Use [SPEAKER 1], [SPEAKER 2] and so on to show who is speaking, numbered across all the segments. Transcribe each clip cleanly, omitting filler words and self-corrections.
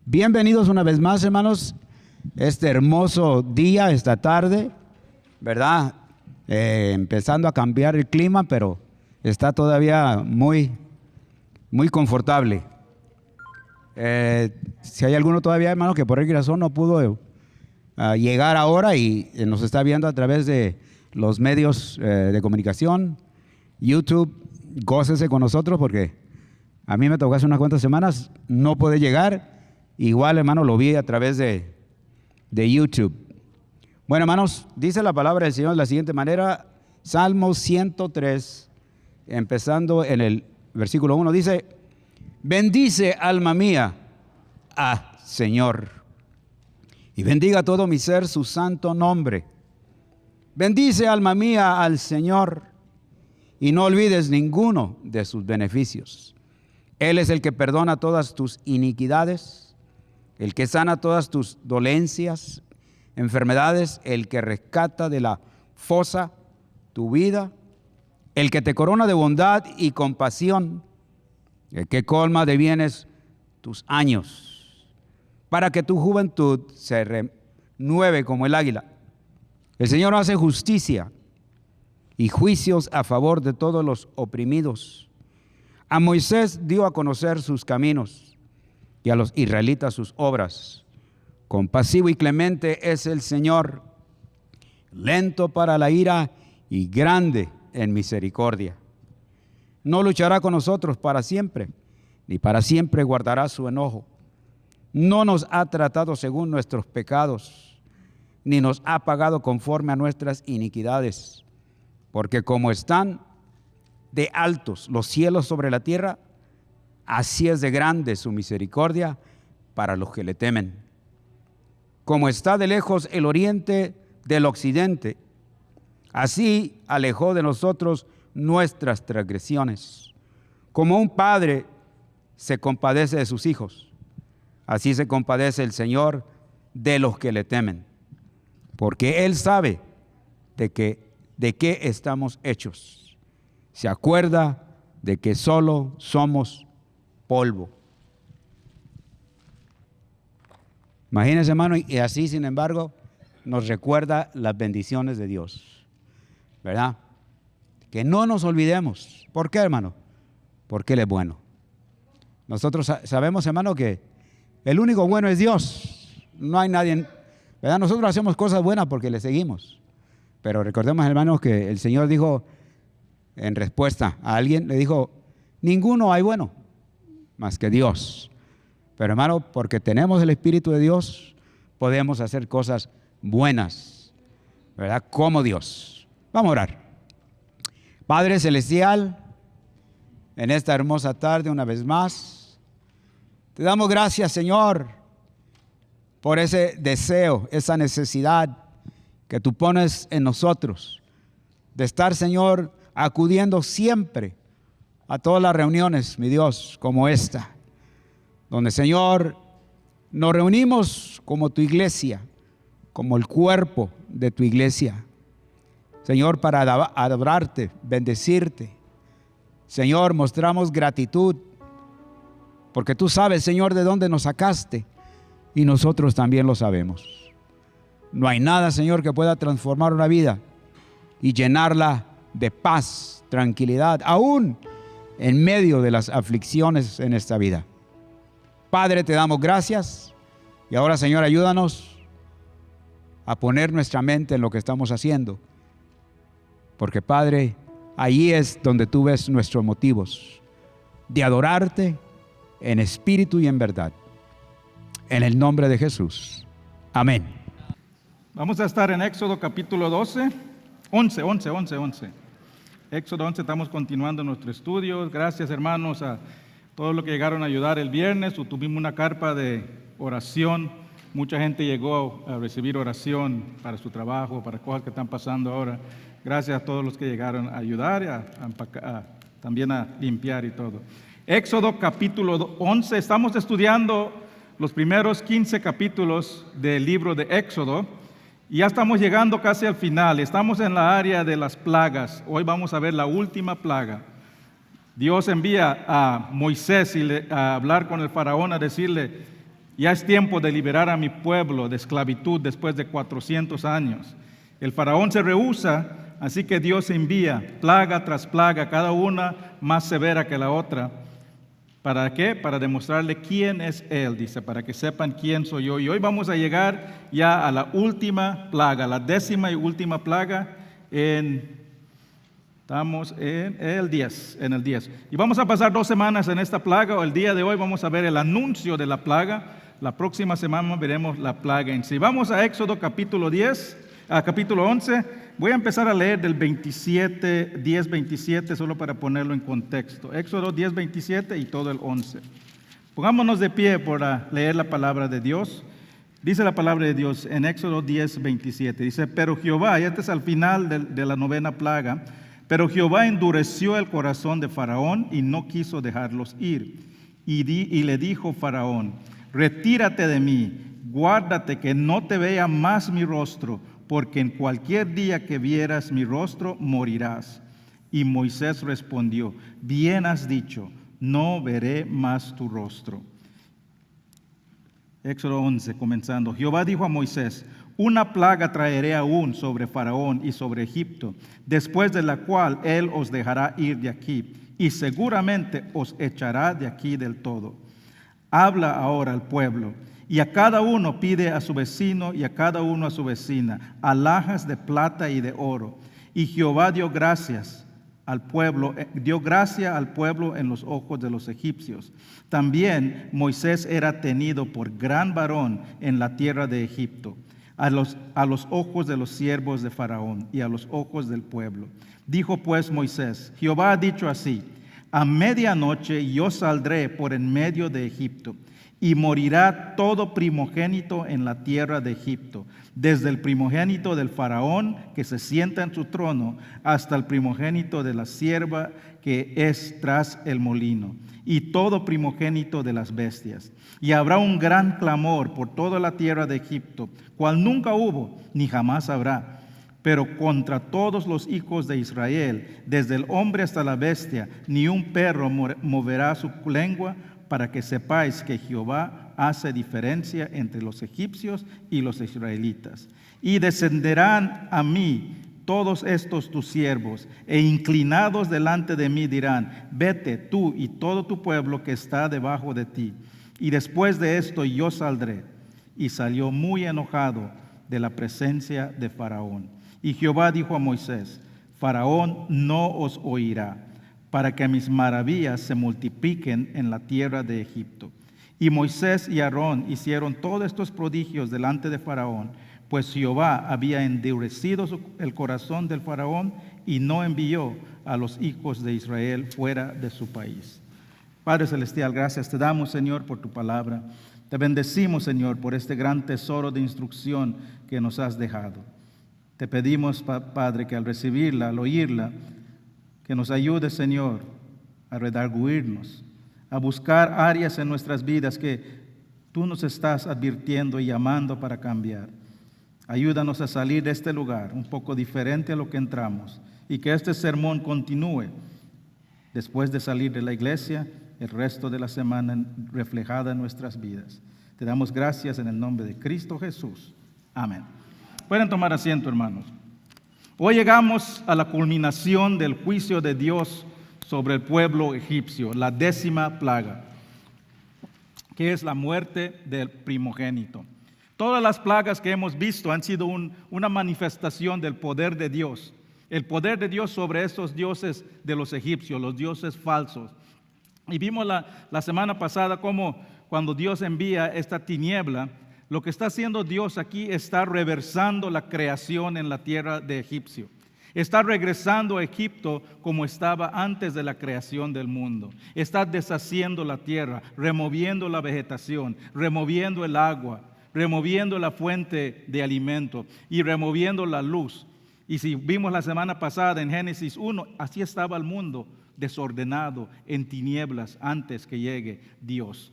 [SPEAKER 1] Bienvenidos una vez más, hermanos, este hermoso día, esta tarde, ¿verdad? Empezando a cambiar el clima, pero está todavía muy confortable. Si hay alguno todavía, hermano, que por alguna razón no pudo llegar ahora y nos está viendo a través de los medios de comunicación, YouTube, gócese con nosotros porque a mí me tocó hace unas cuantas semanas, no pude llegar. Igual, hermano, lo vi a través de YouTube. Bueno, hermanos, dice la palabra del Señor de la siguiente manera, Salmo 103, empezando en el versículo 1, dice: bendice, alma mía, a Señor, y bendiga todo mi ser su santo nombre. Bendice, alma mía, al Señor, y no olvides ninguno de sus beneficios. Él es el que perdona todas tus iniquidades, el que sana todas tus dolencias, enfermedades, el que rescata de la fosa tu vida, el que te corona de bondad y compasión, el que colma de bienes tus años, para que tu juventud se renueve como el águila. El Señor hace justicia y juicios a favor de todos los oprimidos. A Moisés dio a conocer sus caminos y a los israelitas sus obras. Compasivo y clemente es el Señor, lento para la ira y grande en misericordia. No luchará con nosotros para siempre, ni para siempre guardará su enojo. No nos ha tratado según nuestros pecados, ni nos ha pagado conforme a nuestras iniquidades. Porque como están de altos los cielos sobre la tierra, así es de grande su misericordia para los que le temen. Como está de lejos el oriente del occidente, así alejó de nosotros nuestras transgresiones. Como un padre se compadece de sus hijos, así se compadece el Señor de los que le temen, porque Él sabe de qué estamos hechos. Se acuerda de que solo somos polvo. Imagínense, hermano, y así, sin embargo, nos recuerda las bendiciones de Dios, ¿verdad? Que no nos olvidemos. ¿Por qué, hermano? Porque Él es bueno. Nosotros sabemos, hermano, que el único bueno es Dios. No hay nadie, ¿verdad? Nosotros hacemos cosas buenas porque le seguimos. Pero recordemos, hermanos, que el Señor dijo en respuesta a alguien, le dijo: ninguno hay bueno más que Dios. Pero, hermano, porque tenemos el Espíritu de Dios, podemos hacer cosas buenas, ¿verdad? Como Dios. Vamos a orar. Padre Celestial, en esta hermosa tarde, una vez más, te damos gracias, Señor, por ese deseo, esa necesidad que tú pones en nosotros, de estar, Señor, acudiendo siempre a todas las reuniones, mi Dios, como esta, donde, Señor, nos reunimos como tu iglesia, como el cuerpo de tu iglesia, Señor, para adorarte, bendecirte. Señor, mostramos gratitud, porque tú sabes, Señor, de dónde nos sacaste, y nosotros también lo sabemos. No hay nada, Señor, que pueda transformar una vida y llenarla de paz, tranquilidad, aún en medio de las aflicciones en esta vida. Padre, te damos gracias, y ahora, Señor, ayúdanos a poner nuestra mente en lo que estamos haciendo, porque, Padre, ahí es donde tú ves nuestros motivos de adorarte en espíritu y en verdad. En el nombre de Jesús. Amén.
[SPEAKER 2] Vamos a estar en Éxodo capítulo 11. Éxodo 11, estamos continuando nuestro estudio. Gracias, hermanos, a todos los que llegaron a ayudar el viernes. Tuvimos una carpa de oración. Mucha gente llegó a recibir oración para su trabajo, para cosas que están pasando ahora. Gracias a todos los que llegaron a ayudar, también a limpiar y todo. Éxodo capítulo 11. Estamos estudiando los primeros 15 capítulos del libro de Éxodo. Y ya estamos llegando casi al final. Estamos en la área de las plagas. Hoy vamos a ver la última plaga. Dios envía a Moisés a hablar con el faraón, a decirle: Ya es tiempo de liberar a mi pueblo de esclavitud después de 400 años. El faraón se rehúsa, así que Dios envía plaga tras plaga, cada una más severa que la otra. ¿Para qué? Para demostrarle quién es Él, dice, para que sepan quién soy yo. Y hoy vamos a llegar ya a la última plaga, la 10ª y última plaga. Estamos en el 10. Y vamos a pasar 2 semanas en esta plaga. El día de hoy vamos a ver el anuncio de la plaga. La próxima semana veremos la plaga en sí. Vamos a Éxodo capítulo 11. Voy a empezar a leer del 10:27, solo para ponerlo en contexto. Éxodo 10:27 y todo el 11. Pongámonos de pie para leer la palabra de Dios. Dice la palabra de Dios en Éxodo 10:27. Dice, pero Jehová, y este es al final de la 9ª plaga, pero Jehová endureció el corazón de Faraón y no quiso dejarlos ir. Y le dijo Faraón, retírate de mí, guárdate que no te vea más mi rostro, porque en cualquier día que vieras mi rostro morirás. Y Moisés respondió, bien has dicho, no veré más tu rostro. Éxodo 11, comenzando. Jehová dijo a Moisés, una plaga traeré aún sobre Faraón y sobre Egipto, después de la cual él os dejará ir de aquí, y seguramente os echará de aquí del todo. Habla ahora al pueblo, y a cada uno pide a su vecino y a cada uno a su vecina alhajas de plata y de oro. Y Jehová dio gracia al pueblo en los ojos de los egipcios. También Moisés era tenido por gran varón en la tierra de Egipto, a los ojos de los siervos de Faraón y a los ojos del pueblo. Dijo pues Moisés, Jehová ha dicho así, a medianoche yo saldré por en medio de Egipto, y morirá todo primogénito en la tierra de Egipto, desde el primogénito del faraón que se sienta en su trono, hasta el primogénito de la sierva que es tras el molino, y todo primogénito de las bestias. Y habrá un gran clamor por toda la tierra de Egipto, cual nunca hubo, ni jamás habrá. Pero contra todos los hijos de Israel, desde el hombre hasta la bestia, ni un perro moverá su lengua, para que sepáis que Jehová hace diferencia entre los egipcios y los israelitas. Y descenderán a mí todos estos tus siervos, e inclinados delante de mí dirán, vete tú y todo tu pueblo que está debajo de ti. Y después de esto yo saldré. Y salió muy enojado de la presencia de Faraón. Y Jehová dijo a Moisés, Faraón no os oirá, para que mis maravillas se multipliquen en la tierra de Egipto. Y Moisés y Aarón hicieron todos estos prodigios delante de Faraón, pues Jehová había endurecido el corazón del Faraón y no envió a los hijos de Israel fuera de su país. Padre Celestial, gracias te damos, Señor, por tu palabra. Te bendecimos, Señor, por este gran tesoro de instrucción que nos has dejado. Te pedimos, Padre, que al recibirla, al oírla, que nos ayude, Señor, a redarguirnos, a buscar áreas en nuestras vidas que tú nos estás advirtiendo y llamando para cambiar. Ayúdanos a salir de este lugar un poco diferente a lo que entramos y que este sermón continúe después de salir de la iglesia el resto de la semana reflejada en nuestras vidas. Te damos gracias en el nombre de Cristo Jesús. Amén. Pueden tomar asiento, hermanos. Hoy llegamos a la culminación del juicio de Dios sobre el pueblo egipcio, la 10ª plaga, que es la muerte del primogénito. Todas las plagas que hemos visto han sido una manifestación del poder de Dios, el poder de Dios sobre esos dioses de los egipcios, los dioses falsos. Y vimos la semana pasada cómo cuando Dios envía esta tiniebla, lo que está haciendo Dios aquí está reversando la creación en la tierra de Egipcio. Está regresando a Egipto como estaba antes de la creación del mundo. Está deshaciendo la tierra, removiendo la vegetación, removiendo el agua, removiendo la fuente de alimento y removiendo la luz. Y si vimos la semana pasada en Génesis 1, así estaba el mundo desordenado en tinieblas antes que llegue Dios.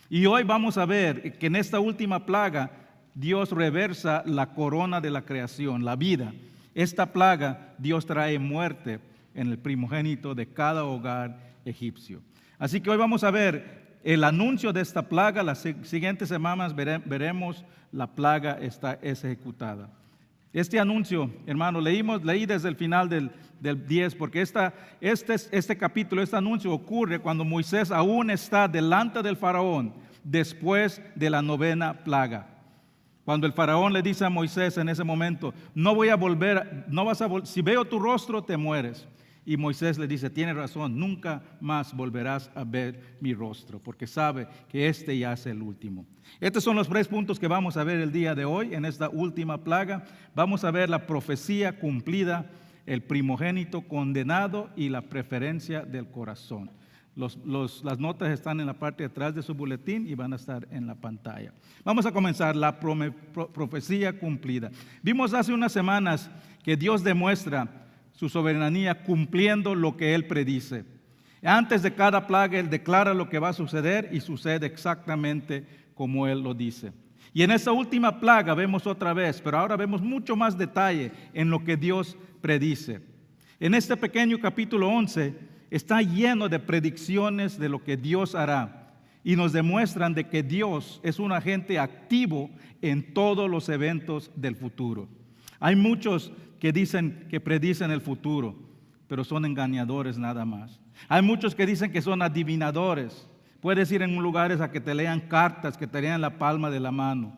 [SPEAKER 2] Y hoy vamos a ver que en esta última plaga Dios reversa la corona de la creación, la vida. Esta plaga Dios trae muerte en el primogénito de cada hogar egipcio. Así que hoy vamos a ver el anuncio de esta plaga. Las siguientes semanas veremos la plaga es ejecutada. Este anuncio, hermano, leí desde el final del 10, porque este capítulo, este anuncio ocurre cuando Moisés aún está delante del faraón después de la 9ª plaga. Cuando el faraón le dice a Moisés en ese momento, si veo tu rostro te mueres. Y Moisés le dice, tienes razón, nunca más volverás a ver mi rostro, porque sabe que este ya es el último. Estos son los 3 puntos que vamos a ver el día de hoy en esta última plaga. Vamos a ver la profecía cumplida, el primogénito condenado y la preferencia del corazón. Las notas están en la parte de atrás de su boletín y van a estar en la pantalla. Vamos a comenzar la profecía cumplida. Vimos hace unas semanas que Dios demuestra su soberanía cumpliendo lo que Él predice. Antes de cada plaga, Él declara lo que va a suceder y sucede exactamente como Él lo dice. Y en esta última plaga vemos otra vez, pero ahora vemos mucho más detalle en lo que Dios predice. En este pequeño capítulo 11 está lleno de predicciones de lo que Dios hará y nos demuestran de que Dios es un agente activo en todos los eventos del futuro. Hay muchos que predicen el futuro, pero son engañadores nada más. Hay muchos que dicen que son adivinadores. Puedes ir en lugares a que te lean cartas, que te lean la palma de la mano,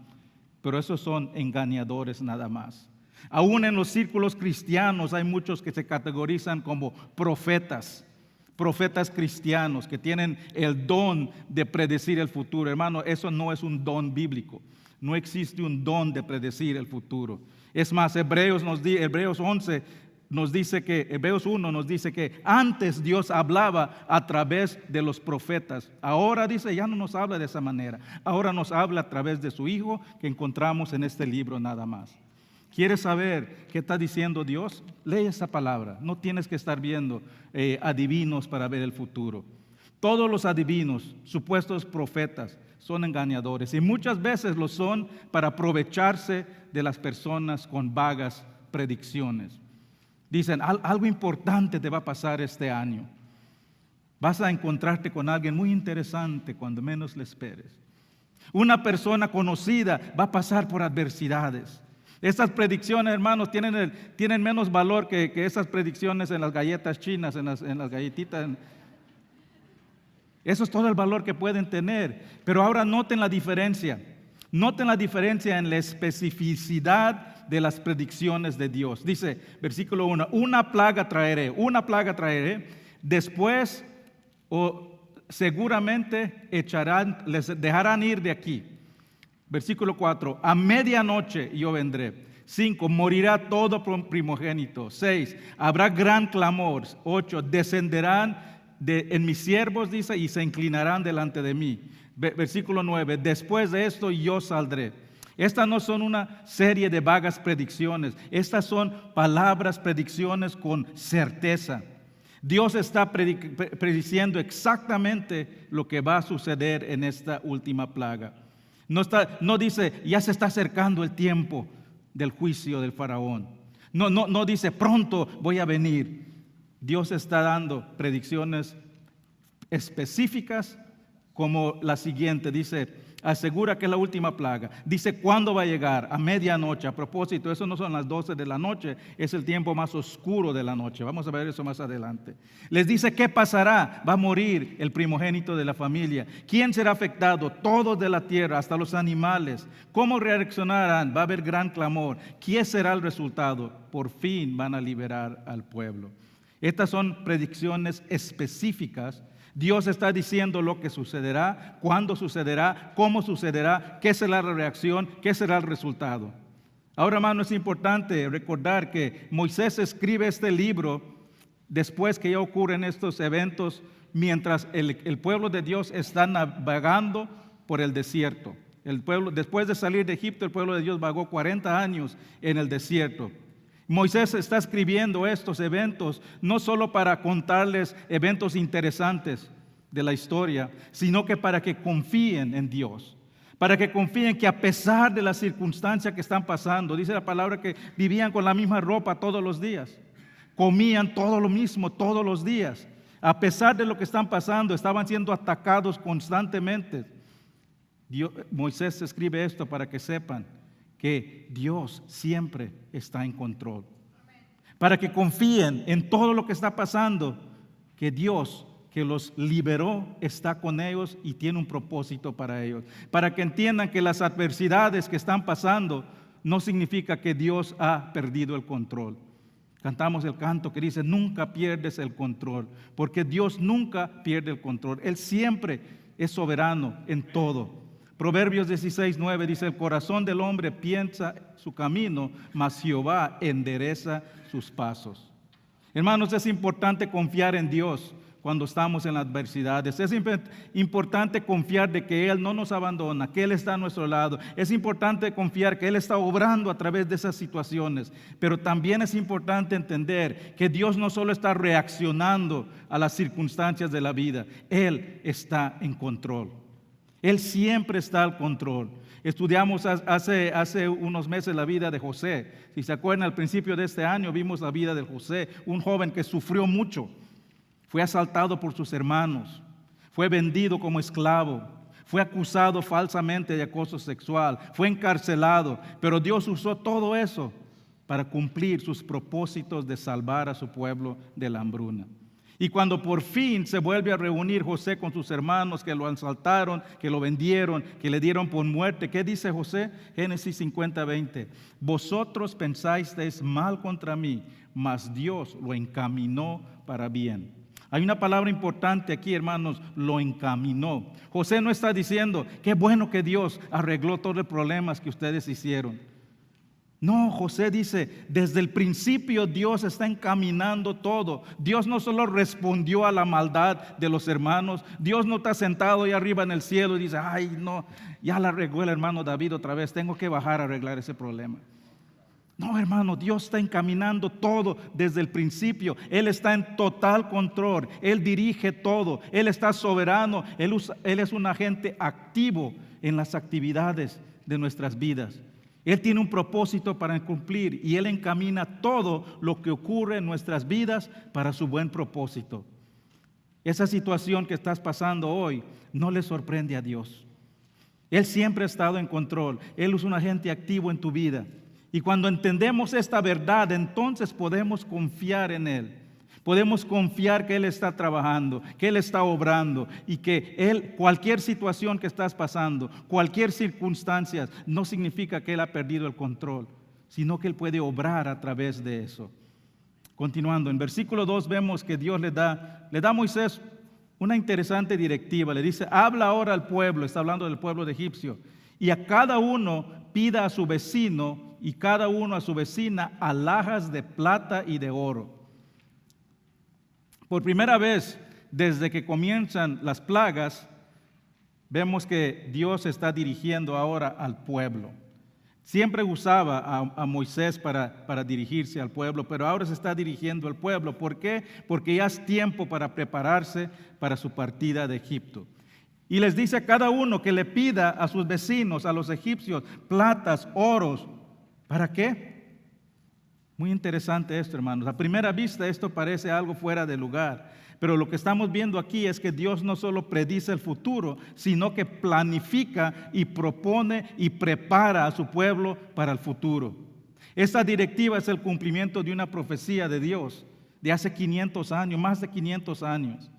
[SPEAKER 2] pero esos son engañadores nada más. Aún en los círculos cristianos hay muchos que se categorizan como profetas cristianos que tienen el don de predecir el futuro. Hermano, eso no es un don bíblico. No existe un don de predecir el futuro. Es más, Hebreos 1 nos dice que antes Dios hablaba a través de los profetas. Ahora dice, ya no nos habla de esa manera. Ahora nos habla a través de su Hijo que encontramos en este libro nada más. ¿Quieres saber qué está diciendo Dios? Lee esa palabra. No tienes que estar viendo adivinos para ver el futuro. Todos los adivinos, supuestos profetas, son engañadores y muchas veces lo son para aprovecharse de las personas con vagas predicciones. Dicen, algo importante te va a pasar este año. Vas a encontrarte con alguien muy interesante cuando menos le esperes. Una persona conocida va a pasar por adversidades. Estas predicciones, hermanos, tienen menos valor que esas predicciones en las galletas chinas, en las galletitas. Eso es todo el valor que pueden tener. Pero ahora noten la diferencia. Noten la diferencia en la especificidad de las predicciones de Dios. Dice, versículo 1, una plaga traeré. Después, seguramente les dejarán ir de aquí. Versículo 4, a medianoche yo vendré. 5, morirá todo primogénito. 6, habrá gran clamor. 8, descenderán en mis siervos, dice, y se inclinarán delante de mí. Versículo 9, después de esto yo saldré. Estas no son una serie de vagas predicciones. Estas son palabras, predicciones con certeza. Dios está prediciendo exactamente lo que va a suceder en esta última plaga. No dice, ya se está acercando el tiempo del juicio del faraón. No dice, pronto voy a venir. Dios está dando predicciones específicas como la siguiente. Dice, asegura que es la última plaga. Dice, ¿cuándo va a llegar? A medianoche. A propósito, eso no son las 12 de la noche, es el tiempo más oscuro de la noche. Vamos a ver eso más adelante. Les dice, ¿qué pasará? Va a morir el primogénito de la familia. ¿Quién será afectado? Todos de la tierra, hasta los animales. ¿Cómo reaccionarán? Va a haber gran clamor. ¿Quién será el resultado? Por fin van a liberar al pueblo. Estas son predicciones específicas. Dios está diciendo lo que sucederá, cuándo sucederá, cómo sucederá, qué será la reacción, qué será el resultado. Ahora, hermano, es importante recordar que Moisés escribe este libro después que ya ocurren estos eventos, mientras el pueblo de Dios está navegando por el desierto. Después de salir de Egipto, el pueblo de Dios vagó 40 años en el desierto. Moisés está escribiendo estos eventos no solo para contarles eventos interesantes de la historia, sino que para que confíen en Dios, para que confíen que a pesar de las circunstancias que están pasando, dice la palabra que vivían con la misma ropa todos los días, comían todo lo mismo todos los días. A pesar de lo que están pasando, estaban siendo atacados constantemente. Moisés escribe esto para que sepan que Dios siempre está en control. Para que confíen en todo lo que está pasando, que Dios que los liberó está con ellos y tiene un propósito para ellos. Para que entiendan que las adversidades que están pasando no significa que Dios ha perdido el control. Cantamos el canto que dice, nunca pierdes el control, porque Dios nunca pierde el control. Él siempre es soberano en todo. Proverbios 16:9 dice, el corazón del hombre piensa su camino, mas Jehová endereza sus pasos. Hermanos, es importante confiar en Dios cuando estamos en las adversidades. Es importante confiar de que Él no nos abandona, que Él está a nuestro lado. Es importante confiar que Él está obrando a través de esas situaciones. Pero también es importante entender que Dios no solo está reaccionando a las circunstancias de la vida, Él está en control. Él siempre está al control. Estudiamos hace unos meses la vida de José. Si se acuerdan, al principio de este año vimos la vida de José, un joven que sufrió mucho. Fue asaltado por sus hermanos, fue vendido como esclavo, fue acusado falsamente de acoso sexual, fue encarcelado, pero Dios usó todo eso para cumplir sus propósitos de salvar a su pueblo de la hambruna. Y cuando por fin se vuelve a reunir José con sus hermanos que lo asaltaron, que lo vendieron, que le dieron por muerte, ¿qué dice José? Génesis 50:20. Vosotros pensasteis mal contra mí, mas Dios lo encaminó para bien. Hay una palabra importante aquí, hermanos, lo encaminó. José no está diciendo, qué bueno que Dios arregló todos los problemas que ustedes hicieron. No, José dice, desde el principio Dios está encaminando todo. Dios no solo respondió a la maldad de los hermanos, Dios no está sentado ahí arriba en el cielo y dice, ay no, ya la arregló el hermano David otra vez, tengo que bajar a arreglar ese problema. No, hermano, Dios está encaminando todo desde el principio. Él está en total control. Él dirige todo. Él está soberano. Él es un agente activo en las actividades de nuestras vidas. Él tiene un propósito para cumplir y Él encamina todo lo que ocurre en nuestras vidas para su buen propósito. Esa situación que estás pasando hoy no le sorprende a Dios. Él siempre ha estado en control. Él es un agente activo en tu vida. Y cuando entendemos esta verdad, entonces podemos confiar en Él. Podemos confiar que Él está trabajando, que Él está obrando y que Él, cualquier situación que estás pasando, cualquier circunstancia, no significa que Él ha perdido el control, sino que Él puede obrar a través de eso. Continuando, en versículo 2 vemos que Dios le da a Moisés una interesante directiva. Le dice, habla ahora al pueblo, está hablando del pueblo de egipcio, y a cada uno pida a su vecino y cada uno a su vecina alhajas de plata y de oro. Por primera vez desde que comienzan las plagas, vemos que Dios está dirigiendo ahora al pueblo. Siempre usaba a Moisés para dirigirse al pueblo, pero ahora se está dirigiendo al pueblo. ¿Por qué? Porque ya es tiempo para prepararse para su partida de Egipto. Y les dice a cada uno que le pida a sus vecinos, a los egipcios, platas, oros. ¿Para qué? Muy interesante esto, hermanos. A primera vista esto parece algo fuera de lugar, pero lo que estamos viendo aquí es que Dios no solo predice el futuro, sino que planifica y propone y prepara a su pueblo para el futuro. Esta directiva es el cumplimiento de una profecía de Dios de hace 500 años, más de 500 años.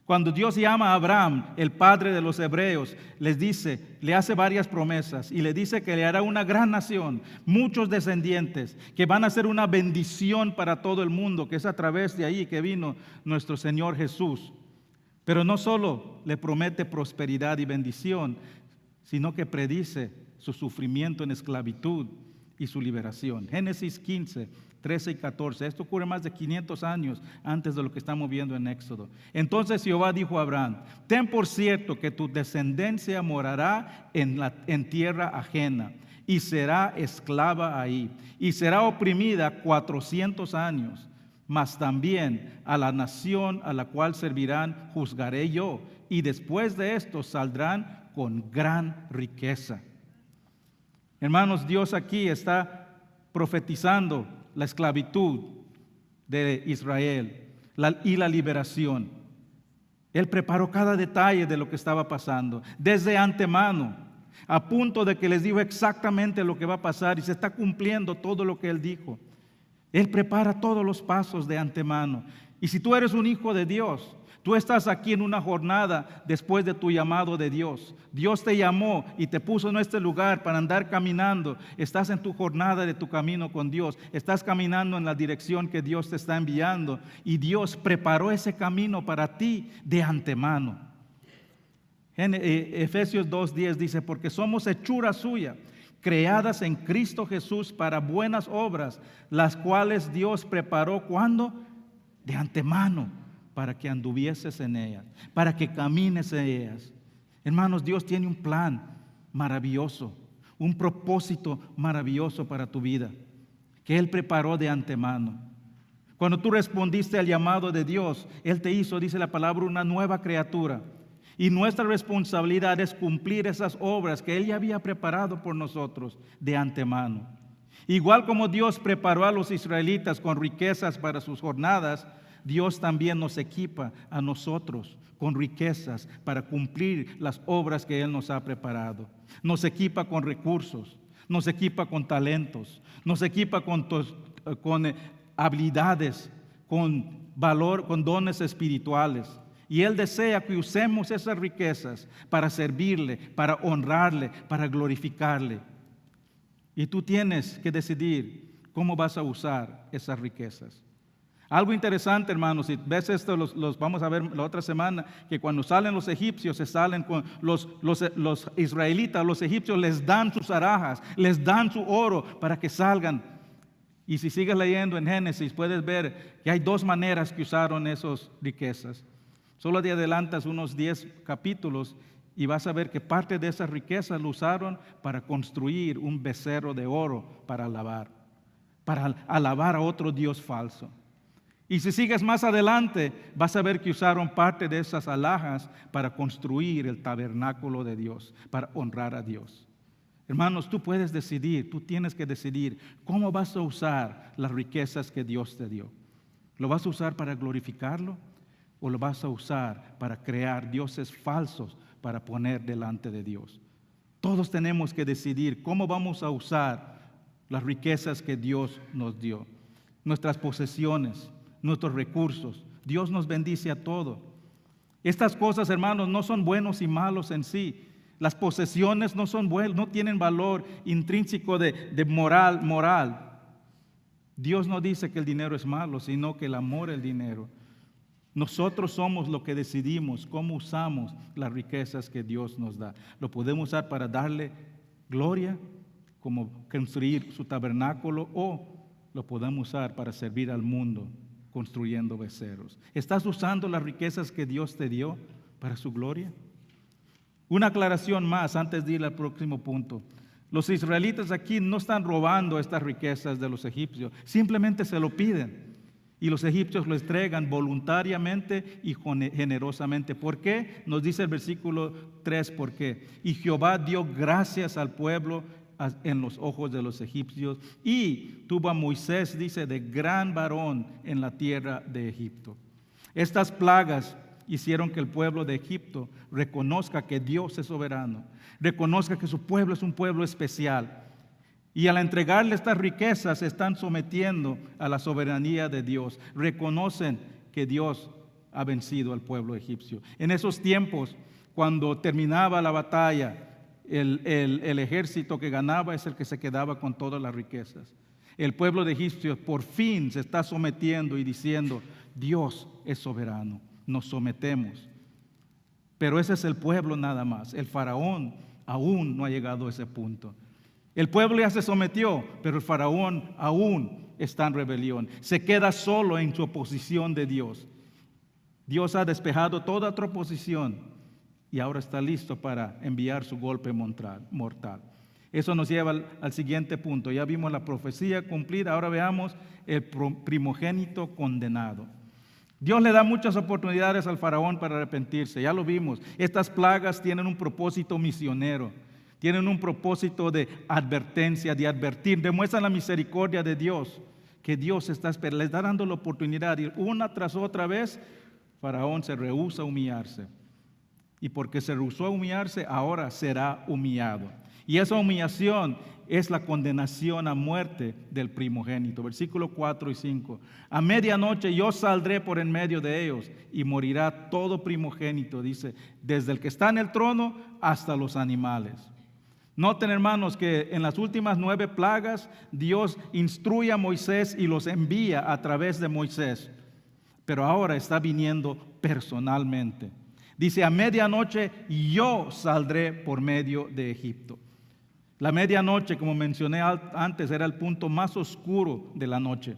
[SPEAKER 2] Cuando Dios llama a Abraham, el padre de los hebreos, le hace varias promesas y le dice que le hará una gran nación, muchos descendientes, que van a ser una bendición para todo el mundo, que es a través de ahí que vino nuestro Señor Jesús. Pero no solo le promete prosperidad y bendición, sino que predice su sufrimiento en esclavitud y su liberación. Génesis 15, 13 y 14. Esto ocurre más de 500 años antes de lo que estamos viendo en Éxodo. Entonces Jehová dijo a Abraham, ten por cierto que tu descendencia morará en tierra ajena y será esclava ahí y será oprimida 400 años. Mas también a la nación a la cual servirán juzgaré yo y después de esto saldrán con gran riqueza. Hermanos, Dios aquí está profetizando la esclavitud de Israel y la liberación. Él preparó cada detalle de lo que estaba pasando, desde antemano, a punto de que les dijo exactamente lo que va a pasar y se está cumpliendo todo lo que Él dijo. Él prepara todos los pasos de antemano. Y si tú eres un hijo de Dios, tú estás aquí en una jornada después de tu llamado de Dios. Dios te llamó y te puso en este lugar para andar caminando. Estás en tu jornada de tu camino con Dios. Estás caminando en la dirección que Dios te está enviando. Y Dios preparó ese camino para ti de antemano. En Efesios 2:10 dice, porque somos hechura suya, creadas en Cristo Jesús para buenas obras, las cuales Dios preparó, ¿cuándo? De antemano, para que anduvieses en ellas, para que camines en ellas. Hermanos, Dios tiene un plan maravilloso, un propósito maravilloso para tu vida, que Él preparó de antemano. Cuando tú respondiste al llamado de Dios, Él te hizo, dice la palabra, una nueva criatura. Y nuestra responsabilidad es cumplir esas obras que Él ya había preparado por nosotros de antemano. Igual como Dios preparó a los israelitas con riquezas para sus jornadas, Dios también nos equipa a nosotros con riquezas para cumplir las obras que Él nos ha preparado. Nos equipa con recursos, nos equipa con talentos, nos equipa con habilidades, con valor, con dones espirituales. Y Él desea que usemos esas riquezas para servirle, para honrarle, para glorificarle. Y tú tienes que decidir cómo vas a usar esas riquezas. Algo interesante, hermanos, si ves esto, los vamos a ver la otra semana, que cuando salen los egipcios, se salen con los israelitas, los egipcios les dan sus alhajas, les dan su oro para que salgan. Y si sigues leyendo en Génesis, puedes ver que hay dos maneras que usaron esas riquezas. Solo te adelantas unos 10 capítulos y vas a ver que parte de esas riquezas lo usaron para construir un becerro de oro para alabar a otro Dios falso. Y si sigues más adelante, vas a ver que usaron parte de esas alhajas para construir el tabernáculo de Dios, para honrar a Dios. Hermanos, tú puedes decidir, tú tienes que decidir cómo vas a usar las riquezas que Dios te dio. ¿Lo vas a usar para glorificarlo? ¿O lo vas a usar para crear dioses falsos para poner delante de Dios? Todos tenemos que decidir cómo vamos a usar las riquezas que Dios nos dio. Nuestras posesiones, nuestros recursos. Dios nos bendice a todo. Estas cosas, hermanos, no son buenos y malos en sí. Las posesiones no son buenas, no tienen valor intrínseco de moral. Dios no dice que el dinero es malo, sino que el amor al dinero. Nosotros somos lo que decidimos cómo usamos las riquezas que Dios nos da. Lo podemos usar para darle gloria, como construir su tabernáculo, o lo podemos usar para servir al mundo, construyendo becerros. ¿Estás usando las riquezas que Dios te dio para su gloria? Una aclaración más antes de ir al próximo punto. Los israelitas aquí no están robando estas riquezas de los egipcios, simplemente se lo piden. Y los egipcios lo entregan voluntariamente y generosamente. ¿Por qué? Nos dice el versículo 3, ¿por qué? Y Jehová dio gracias al pueblo en los ojos de los egipcios y tuvo a Moisés, dice, de gran varón en la tierra de Egipto. Estas plagas hicieron que el pueblo de Egipto reconozca que Dios es soberano, reconozca que su pueblo es un pueblo especial. Y al entregarle estas riquezas se están sometiendo a la soberanía de Dios. Reconocen que Dios ha vencido al pueblo egipcio. En esos tiempos, cuando terminaba la batalla, el ejército que ganaba es el que se quedaba con todas las riquezas. El pueblo de egipcios por fin se está sometiendo y diciendo, Dios es soberano, nos sometemos. Pero ese es el pueblo nada más. El faraón aún no ha llegado a ese punto. El pueblo ya se sometió, pero el faraón aún está en rebelión. Se queda solo en su oposición de Dios. Dios ha despejado toda otra oposición y ahora está listo para enviar su golpe mortal. Eso nos lleva al siguiente punto. Ya vimos la profecía cumplida, ahora veamos el primogénito condenado. Dios le da muchas oportunidades al faraón para arrepentirse, ya lo vimos. Estas plagas tienen un propósito misionero. Tienen un propósito de advertencia, de advertir, demuestran la misericordia de Dios, que Dios está esperando, les está dando la oportunidad de ir una tras otra vez Faraón se rehúsa a humillarse. Y porque se rehusó a humillarse, ahora será humillado. Y esa humillación es la condenación a muerte del primogénito. Versículos 4 y 5. A medianoche yo saldré por en medio de ellos y morirá todo primogénito, dice, desde el que está en el trono hasta los animales. Noten, hermanos, que en las últimas 9 plagas Dios instruye a Moisés y los envía a través de Moisés. Pero ahora está viniendo personalmente. Dice, a medianoche yo saldré por medio de Egipto. La medianoche, como mencioné antes, era el punto más oscuro de la noche,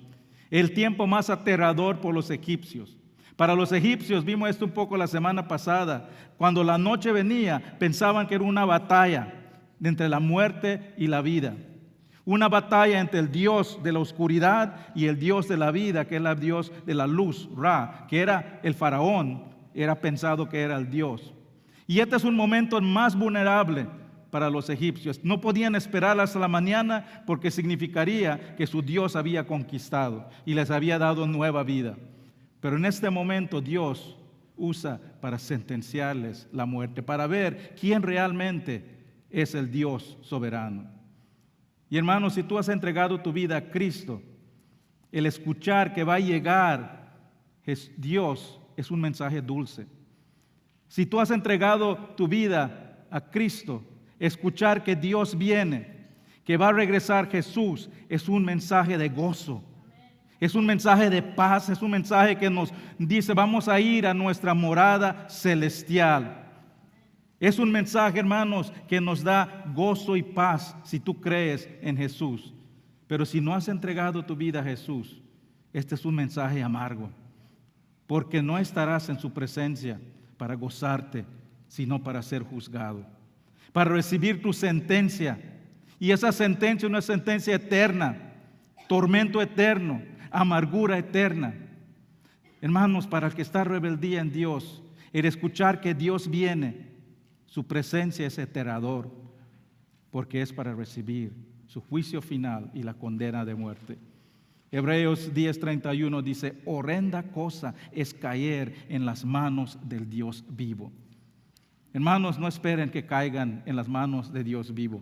[SPEAKER 2] el tiempo más aterrador por los egipcios. Para los egipcios, vimos esto un poco la semana pasada, cuando la noche venía, pensaban que era una batalla entre la muerte y la vida. Una batalla entre el Dios de la oscuridad y el Dios de la vida, que es el Dios de la luz, Ra, que era el faraón, era pensado que era el Dios. Y este es un momento más vulnerable para los egipcios. No podían esperar hasta la mañana porque significaría que su Dios había conquistado y les había dado nueva vida. Pero en este momento Dios usa para sentenciarles la muerte, para ver quién realmente es el Dios soberano. Y hermanos, si tú has entregado tu vida a Cristo, el escuchar que va a llegar Dios es un mensaje dulce. Si tú has entregado tu vida a Cristo, escuchar que Dios viene, que va a regresar Jesús, es un mensaje de gozo. Es un mensaje de paz, es un mensaje que nos dice vamos a ir a nuestra morada celestial. Es un mensaje, hermanos, que nos da gozo y paz si tú crees en Jesús. Pero si no has entregado tu vida a Jesús, este es un mensaje amargo, porque no estarás en su presencia para gozarte, sino para ser juzgado, para recibir tu sentencia. Y esa sentencia es una sentencia eterna, tormento eterno, amargura eterna. Hermanos, para el que está rebeldía en Dios, el escuchar que Dios viene, su presencia es aterrador, porque es para recibir su juicio final y la condena de muerte. Hebreos 10:31 dice, horrenda cosa es caer en las manos del Dios vivo. Hermanos, no esperen que caigan en las manos de Dios vivo.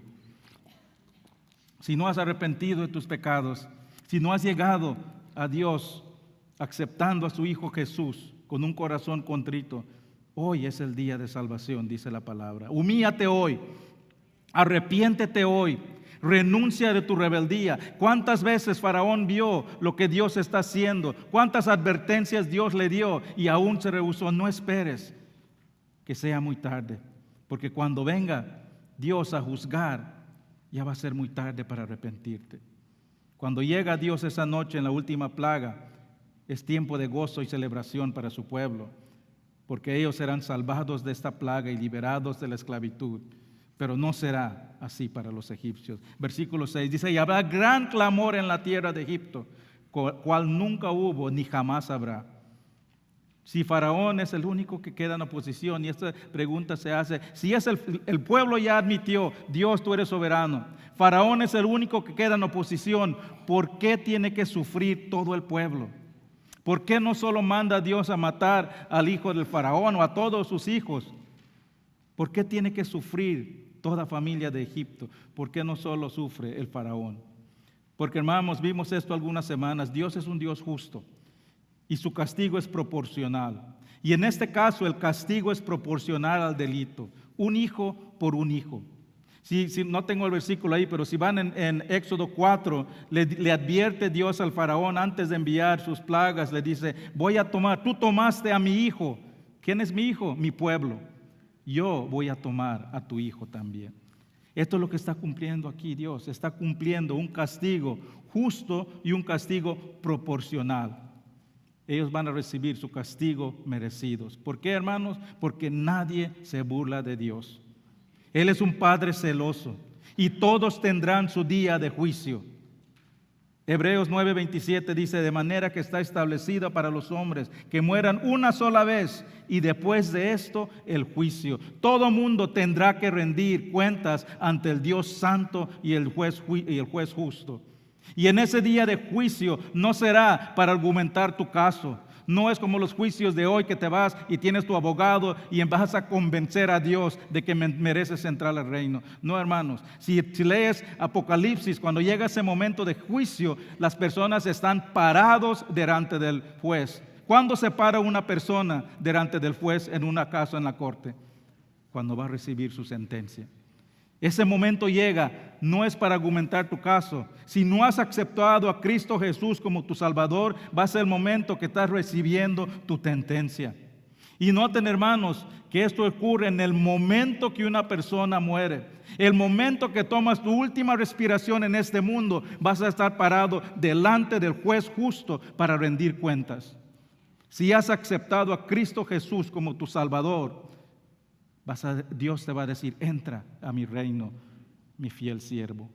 [SPEAKER 2] Si no has arrepentido de tus pecados, si no has llegado a Dios aceptando a su Hijo Jesús con un corazón contrito, hoy es el día de salvación, dice la palabra. Humíllate hoy, arrepiéntete hoy, renuncia de tu rebeldía. ¿Cuántas veces Faraón vio lo que Dios está haciendo? ¿Cuántas advertencias Dios le dio y aún se rehusó? No esperes que sea muy tarde, porque cuando venga Dios a juzgar, ya va a ser muy tarde para arrepentirte. Cuando llega Dios esa noche en la última plaga, es tiempo de gozo y celebración para su pueblo, porque ellos serán salvados de esta plaga y liberados de la esclavitud. Pero no será así para los egipcios. Versículo 6 dice, y habrá gran clamor en la tierra de Egipto, cual nunca hubo ni jamás habrá. Si Faraón es el único que queda en oposición, y esta pregunta se hace, si es el pueblo ya admitió, Dios tú eres soberano, Faraón es el único que queda en oposición, ¿por qué tiene que sufrir todo el pueblo? ¿Por qué no solo manda a Dios a matar al hijo del Faraón o a todos sus hijos? ¿Por qué tiene que sufrir toda familia de Egipto? ¿Por qué no solo sufre el Faraón? Porque, hermanos, vimos esto algunas semanas, Dios es un Dios justo y su castigo es proporcional. Y en este caso el castigo es proporcional al delito, un hijo por un hijo. Si no tengo el versículo ahí, pero si van en Éxodo 4, le advierte Dios al Faraón antes de enviar sus plagas, le dice, tú tomaste a mi hijo. ¿Quién es mi hijo? Mi pueblo. Yo voy a tomar a tu hijo también. Esto es lo que está cumpliendo aquí Dios. Está cumpliendo un castigo justo y un castigo proporcional. Ellos van a recibir su castigo merecidos. ¿Por qué, hermanos? Porque nadie se burla de Dios. Él es un Padre celoso y todos tendrán su día de juicio. Hebreos 9:27 dice, de manera que está establecida para los hombres que mueran una sola vez y después de esto el juicio. Todo mundo tendrá que rendir cuentas ante el Dios santo y el juez justo. Y en ese día de juicio no será para argumentar tu caso, No es como los juicios de hoy que te vas y tienes tu abogado y vas a convencer a Dios de que mereces entrar al reino. No, hermanos. Si lees Apocalipsis, cuando llega ese momento de juicio, las personas están parados delante del juez. ¿Cuándo se para una persona delante del juez en un caso en la corte? Cuando va a recibir su sentencia. Ese momento llega, no es para argumentar tu caso. Si no has aceptado a Cristo Jesús como tu Salvador, va a ser el momento que estás recibiendo tu sentencia. Y noten, hermanos, que esto ocurre en el momento que una persona muere. El momento que tomas tu última respiración en este mundo, vas a estar parado delante del juez justo para rendir cuentas. Si has aceptado a Cristo Jesús como tu Salvador, Dios te va a decir: entra a mi reino, mi fiel siervo.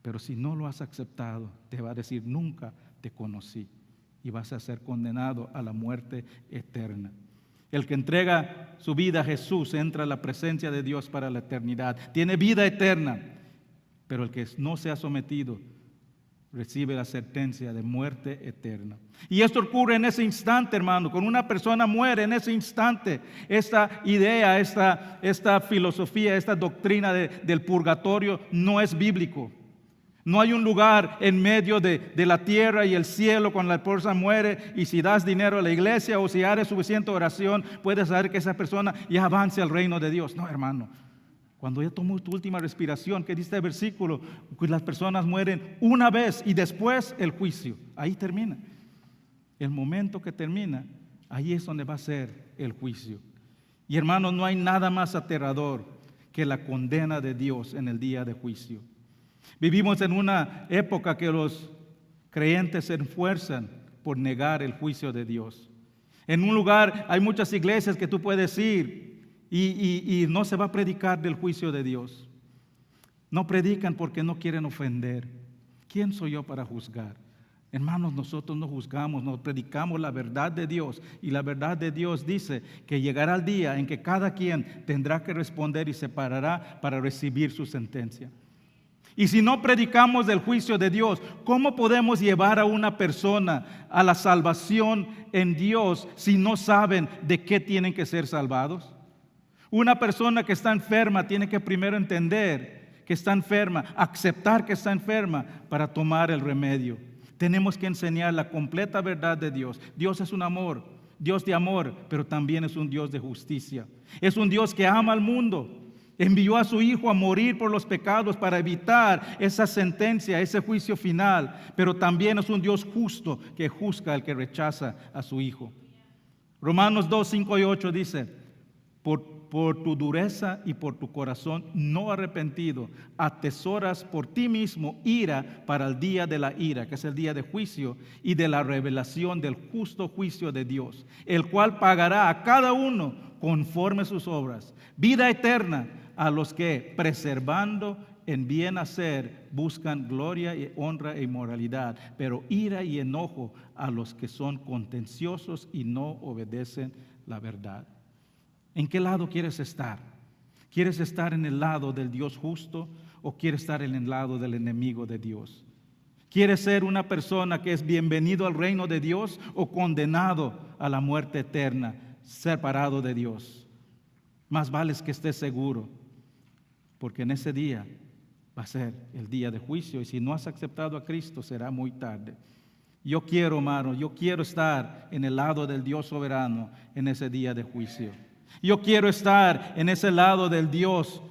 [SPEAKER 2] Pero si no lo has aceptado, te va a decir: nunca te conocí, y vas a ser condenado a la muerte eterna. El que entrega su vida a Jesús entra a la presencia de Dios para la eternidad. Tiene vida eterna, pero el que no se ha sometido recibe la sentencia de muerte eterna. Y esto ocurre en ese instante, hermano. Cuando una persona muere, en ese instante, esta idea, esta filosofía, esta doctrina del purgatorio no es bíblico. No hay un lugar en medio de la tierra y el cielo cuando la persona muere, y si das dinero a la iglesia o si haces suficiente oración, puedes saber que esa persona ya avance al reino de Dios. No, hermano. Cuando ya tomó tu última respiración, que dice el versículo, pues las personas mueren una vez y después el juicio. Ahí termina. El momento que termina, ahí es donde va a ser el juicio. Y hermanos, no hay nada más aterrador que la condena de Dios en el día de juicio. Vivimos en una época que los creyentes se esfuerzan por negar el juicio de Dios. En un lugar hay muchas iglesias que tú puedes ir y no se va a predicar del juicio de Dios. No predican porque no quieren ofender. ¿Quién soy yo para juzgar? Hermanos, nosotros no juzgamos, nos predicamos la verdad de Dios. Y la verdad de Dios dice que llegará el día en que cada quien tendrá que responder y se parará para recibir su sentencia. Y si no predicamos del juicio de Dios, ¿cómo podemos llevar a una persona a la salvación en Dios si no saben de qué tienen que ser salvados? Una persona que está enferma tiene que primero entender que está enferma, aceptar que está enferma para tomar el remedio. Tenemos que enseñar la completa verdad de Dios. Dios es un amor, Dios de amor, pero también es un Dios de justicia. Es un Dios que ama al mundo. Envió a su Hijo a morir por los pecados para evitar esa sentencia, ese juicio final. Pero también es un Dios justo que juzga al que rechaza a su Hijo. Romanos 2, 5 y 8 dice: por tu dureza y por tu corazón no arrepentido, atesoras por ti mismo ira para el día de la ira, que es el día de juicio y de la revelación del justo juicio de Dios, el cual pagará a cada uno conforme sus obras. Vida eterna a los que, preservando en bien hacer, buscan gloria y honra e inmoralidad, pero ira y enojo a los que son contenciosos y no obedecen la verdad. ¿En qué lado quieres estar? ¿Quieres estar en el lado del Dios justo o quieres estar en el lado del enemigo de Dios? ¿Quieres ser una persona que es bienvenido al reino de Dios o condenado a la muerte eterna, separado de Dios? Más vale que estés seguro, porque en ese día va a ser el día de juicio, y si no has aceptado a Cristo será muy tarde. Yo quiero, hermano, yo quiero estar en el lado del Dios soberano en ese día de juicio. Yo quiero estar en ese lado del Dios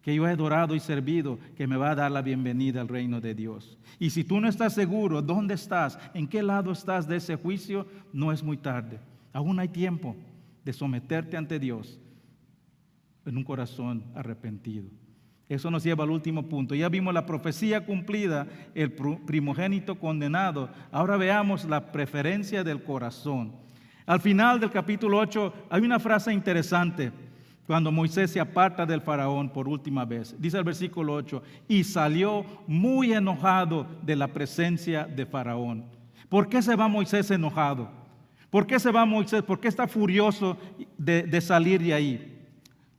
[SPEAKER 2] que yo he adorado y servido, que me va a dar la bienvenida al reino de Dios. Y si tú no estás seguro dónde estás, en qué lado estás de ese juicio, no es muy tarde. Aún hay tiempo de someterte ante Dios en un corazón arrepentido. Eso nos lleva al último punto. Ya vimos la profecía cumplida, el primogénito condenado. Ahora veamos la preferencia del corazón. Al final del capítulo 8 hay una frase interesante cuando Moisés se aparta del faraón por última vez. Dice el versículo 8: y salió muy enojado de la presencia de faraón. ¿Por qué se va Moisés enojado? ¿Por qué se va Moisés? ¿Por qué está furioso de salir de ahí?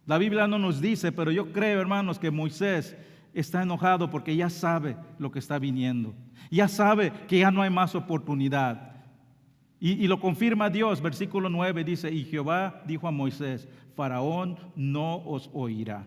[SPEAKER 2] La Biblia no nos dice, pero yo creo, hermanos, que Moisés está enojado porque ya sabe lo que está viniendo. Ya sabe que ya no hay más oportunidad. Y lo confirma Dios, versículo 9 dice, y Jehová dijo a Moisés, Faraón no os oirá.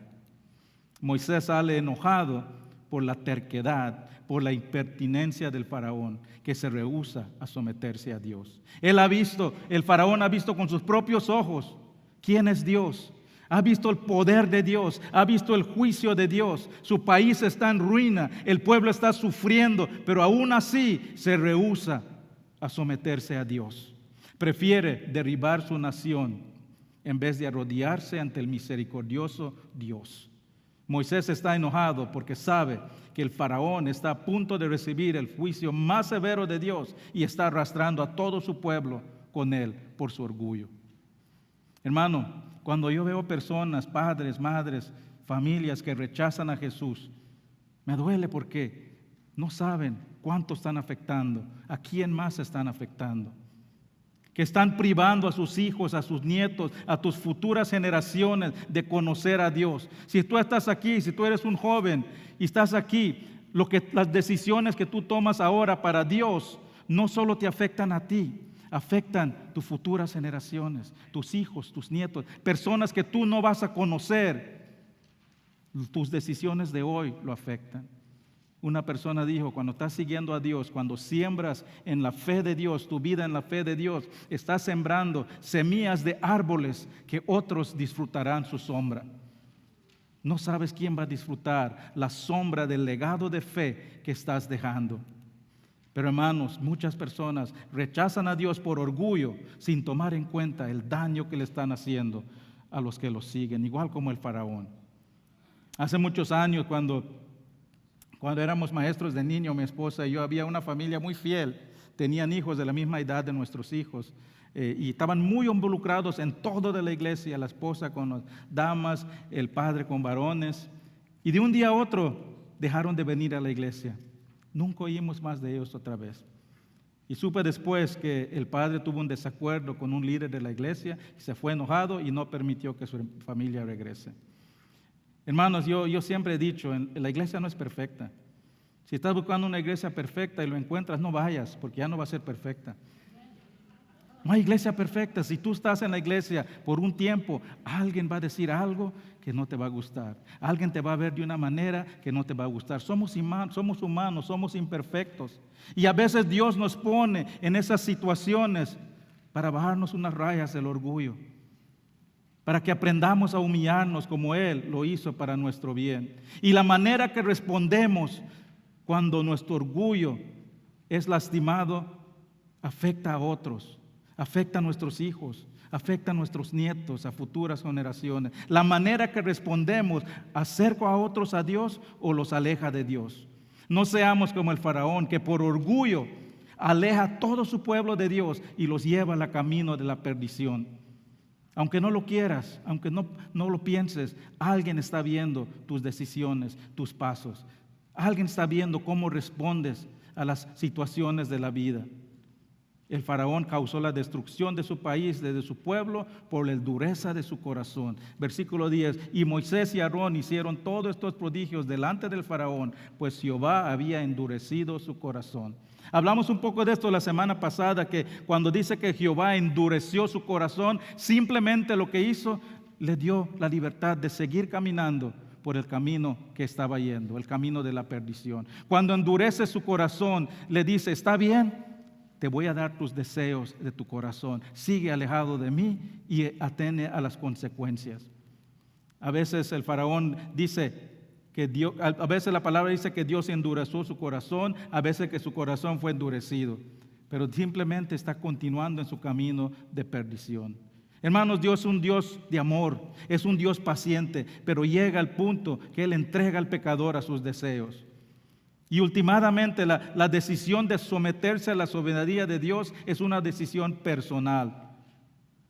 [SPEAKER 2] Moisés sale enojado por la terquedad, por la impertinencia del Faraón, que se rehúsa a someterse a Dios. El Faraón ha visto con sus propios ojos quién es Dios. Ha visto el poder de Dios, ha visto el juicio de Dios. Su país está en ruina, el pueblo está sufriendo, pero aún así se rehúsa a someterse a Dios. Prefiere derribar su nación en vez de arrodillarse ante el misericordioso Dios. Moisés está enojado porque sabe que el faraón está a punto de recibir el juicio más severo de Dios y está arrastrando a todo su pueblo con él por su orgullo. Hermano, cuando yo veo personas, padres, madres, familias que rechazan a Jesús, me duele porque no saben cuánto están afectando, a quién más están afectando. Que están privando a sus hijos, a sus nietos, a tus futuras generaciones de conocer a Dios. Si tú estás aquí, si tú eres un joven y estás aquí, las decisiones que tú tomas ahora para Dios no solo te afectan a ti, afectan tus futuras generaciones, tus hijos, tus nietos, personas que tú no vas a conocer. Tus decisiones de hoy lo afectan. Una persona dijo, cuando estás siguiendo a Dios, cuando siembras en la fe de Dios, tu vida en la fe de Dios, estás sembrando semillas de árboles que otros disfrutarán su sombra. No sabes quién va a disfrutar la sombra del legado de fe que estás dejando. Pero hermanos, muchas personas rechazan a Dios por orgullo, sin tomar en cuenta el daño que le están haciendo a los que los siguen, igual como el faraón. Hace muchos años, cuando éramos maestros de niño, mi esposa y yo, había una familia muy fiel, tenían hijos de la misma edad de nuestros hijos, y estaban muy involucrados en todo de la iglesia, la esposa con las damas, el padre con varones, y de un día a otro dejaron de venir a la iglesia. Nunca oímos más de ellos otra vez. Y supe después que el padre tuvo un desacuerdo con un líder de la iglesia, se fue enojado y no permitió que su familia regrese. Hermanos, yo siempre he dicho, la iglesia no es perfecta. Si estás buscando una iglesia perfecta y lo encuentras, no vayas, porque ya no va a ser perfecta. No hay iglesia perfecta. Si tú estás en la iglesia por un tiempo, alguien va a decir algo que no te va a gustar. Alguien te va a ver de una manera que no te va a gustar. Somos humanos, somos imperfectos. Y a veces Dios nos pone en esas situaciones para bajarnos unas rayas del orgullo, para que aprendamos a humillarnos como Él lo hizo para nuestro bien. Y la manera que respondemos cuando nuestro orgullo es lastimado afecta a otros, afecta a nuestros hijos, afecta a nuestros nietos, a futuras generaciones. La manera que respondemos acerca a otros a Dios o los aleja de Dios. No seamos como el faraón que por orgullo aleja a todo su pueblo de Dios y los lleva al camino de la perdición. Aunque no lo quieras, aunque no lo pienses, alguien está viendo tus decisiones, tus pasos. Alguien está viendo cómo respondes a las situaciones de la vida. El faraón causó la destrucción de su país, de su pueblo, por la dureza de su corazón. Versículo 10, y Moisés y Aarón hicieron todos estos prodigios delante del faraón, pues Jehová había endurecido su corazón. Hablamos un poco de esto la semana pasada, que cuando dice que Jehová endureció su corazón, simplemente lo que hizo, le dio la libertad de seguir caminando por el camino que estaba yendo, el camino de la perdición. Cuando endurece su corazón, le dice, está bien, te voy a dar tus deseos de tu corazón. Sigue alejado de mí y atene a las consecuencias. A veces el faraón dice que Dios, a veces la palabra dice que Dios endureció su corazón, a veces que su corazón fue endurecido, pero simplemente está continuando en su camino de perdición. Hermanos, Dios es un Dios de amor, es un Dios paciente, pero llega al punto que Él entrega al pecador a sus deseos. Y últimamente la decisión de someterse a la soberanía de Dios es una decisión personal.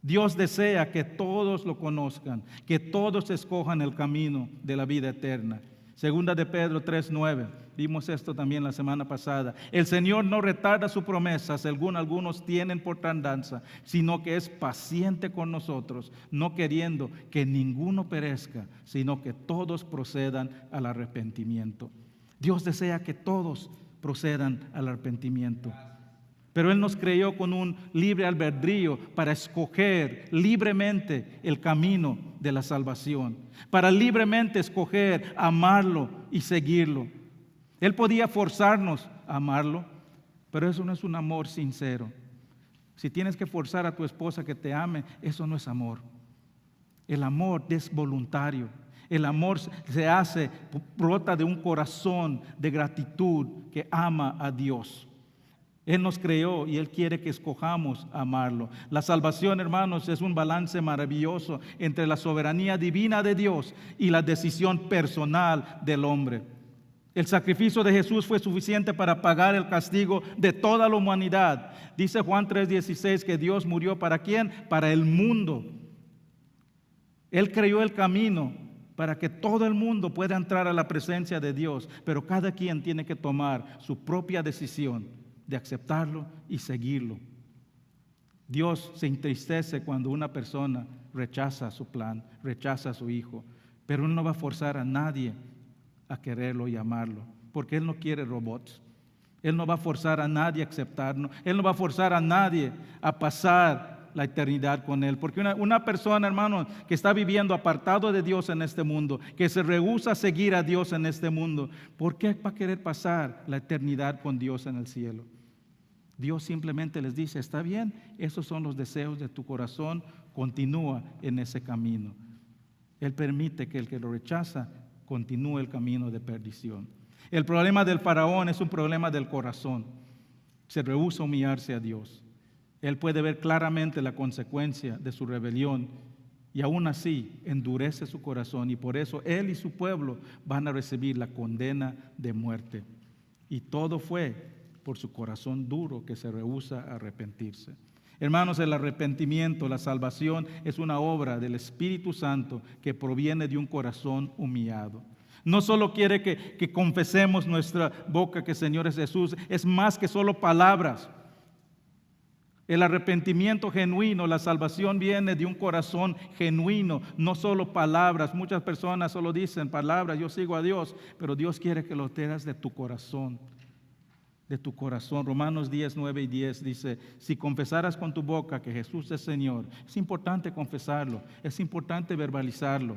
[SPEAKER 2] Dios desea que todos lo conozcan, que todos escojan el camino de la vida eterna. Segunda de Pedro 3:9, vimos esto también la semana pasada. El Señor no retarda su promesa, según algunos tienen por tardanza, sino que es paciente con nosotros, no queriendo que ninguno perezca, sino que todos procedan al arrepentimiento. Dios desea que todos procedan al arrepentimiento. Pero Él nos creó con un libre albedrío para escoger libremente el camino de la salvación, para libremente escoger amarlo y seguirlo. Él podía forzarnos a amarlo, pero eso no es un amor sincero. Si tienes que forzar a tu esposa que te ame, eso no es amor. El amor es voluntario. El amor brota de un corazón de gratitud que ama a Dios. Él nos creó y Él quiere que escojamos amarlo. La salvación, hermanos, es un balance maravilloso entre la soberanía divina de Dios y la decisión personal del hombre. El sacrificio de Jesús fue suficiente para pagar el castigo de toda la humanidad. Dice Juan 3:16 que Dios murió ¿para quién? Para el mundo. Él creó el camino para que todo el mundo pueda entrar a la presencia de Dios, pero cada quien tiene que tomar su propia decisión de aceptarlo y seguirlo. Dios se entristece cuando una persona rechaza su plan, rechaza a su hijo, pero Él no va a forzar a nadie a quererlo y amarlo, porque Él no quiere robots. Él no va a forzar a nadie a aceptarlo. Él no va a forzar a nadie a pasar la eternidad con Él, porque una persona, hermano, que está viviendo apartado de Dios en este mundo, que se rehúsa a seguir a Dios en este mundo, ¿por qué va a querer pasar la eternidad con Dios en el cielo? Dios simplemente les dice, está bien, esos son los deseos de tu corazón, continúa en ese camino. Él permite que el que lo rechaza continúe el camino de perdición. El problema del faraón es un problema del corazón. Se rehúsa a humillarse a Dios. Él puede ver claramente la consecuencia de su rebelión y aún así endurece su corazón, y por eso él y su pueblo van a recibir la condena de muerte. Y todo fue por su corazón duro que se rehúsa a arrepentirse. Hermanos, el arrepentimiento, la salvación es una obra del Espíritu Santo que proviene de un corazón humillado. No solo quiere que confesemos nuestra boca que el Señor es Jesús, es más que solo palabras. El arrepentimiento genuino, la salvación viene de un corazón genuino, no solo palabras. Muchas personas solo dicen palabras, yo sigo a Dios, pero Dios quiere que lo tengas de tu corazón. De tu corazón. Romanos 10, 9 y 10 dice, si confesaras con tu boca que Jesús es Señor, es importante confesarlo, es importante verbalizarlo,